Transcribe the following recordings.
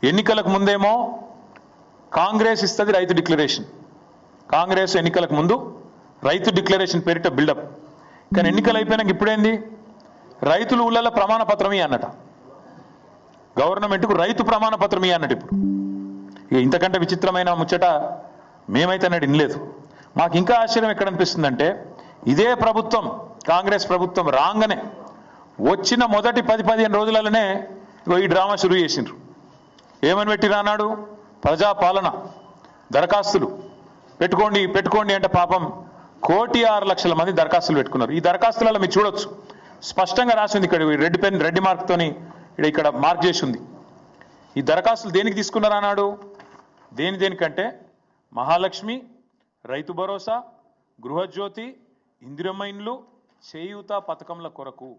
ఎన్నికలకు ముందేమో కాంగ్రెస్ ఇస్తుంది రైతు డిక్లరేషన్, కాంగ్రెస్ ఎన్నికలకు ముందు రైతు డిక్లరేషన్ పేరిట బిల్డప్. కానీ ఎన్నికలు అయిపోయినాక ఇప్పుడేంది, రైతులు ఊళ్ళలో ప్రమాణ పత్రమే అన్నట, గవర్నమెంట్కు రైతు ప్రమాణ పత్రమే అన్నట్టు. ఇప్పుడు ఇక ఇంతకంటే విచిత్రమైన ముచ్చట మేమైతే అన్నట్టు వినలేదు. మాకు ఇంకా ఆశ్చర్యం ఎక్కడ అనిపిస్తుందంటే, ఇదే ప్రభుత్వం కాంగ్రెస్ ప్రభుత్వం రాగానే వచ్చిన మొదటి 10-15 రోజులలోనే ఈ డ్రామా షురూ చేసిండ్రు. ఏమని పెట్టిరా అన్నాడు, ప్రజాపాలన దరఖాస్తులు పెట్టుకోండి అంటే పాపం 1,06,00,000 మంది దరఖాస్తులు పెట్టుకున్నారు. ఈ దరఖాస్తులలో మీరు చూడొచ్చు, స్పష్టంగా రాసింది ఇక్కడ రెడ్ మార్క్తోని ఇక్కడ మార్క్ చేసి ఉంది. ఈ దరఖాస్తులు దేనికి తీసుకున్నారు అన్నాడు, దేనికంటే మహాలక్ష్మి, రైతు భరోసా, గృహజ్యోతి, ఇందిరమ్మ ఇండ్లు, చేయూత పథకంల కొరకు.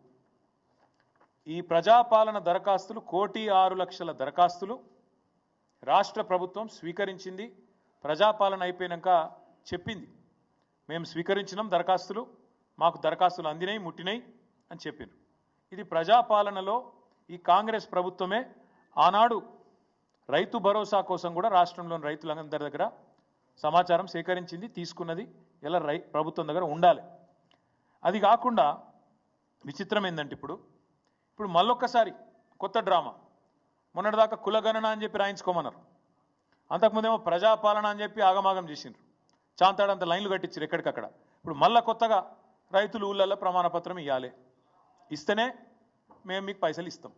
ఈ ప్రజాపాలన దరఖాస్తులు 1,06,00,000 దరఖాస్తులు రాష్ట్ర ప్రభుత్వం స్వీకరించింది. ప్రజాపాలన అయిపోయినాక చెప్పింది, మేము స్వీకరించినాం దరఖాస్తులు, మాకు దరఖాస్తులు అందినాయి, ముట్టినాయి అని చెప్పిండ్రు. ఇది ప్రజాపాలనలో ఈ కాంగ్రెస్ ప్రభుత్వమే ఆనాడు రైతు భరోసా కోసం కూడా రాష్ట్రంలోని రైతులందరి దగ్గర సమాచారం సేకరించింది, తీసుకున్నది. ఇలా ప్రభుత్వం దగ్గర ఉండాలి. అది కాకుండా విచిత్రం ఏంటంటే ఇప్పుడు మళ్ళొక్కసారి కొత్త డ్రామా. మొన్నటిదాకా కులగణన అని చెప్పి రాయించుకోమన్నారు, అంతకుముందేమో ప్రజాపాలన అని చెప్పి ఆగమాగం చేసిండ్రు, చాంతాడంత లైన్లు కట్టించారు ఎక్కడికక్కడ. ఇప్పుడు మళ్ళా కొత్తగా రైతులు ఊళ్ళల్లో ప్రమాణపత్రం ఇవ్వాలి, ఇస్తేనే మేము మీకు పైసలు ఇస్తాం.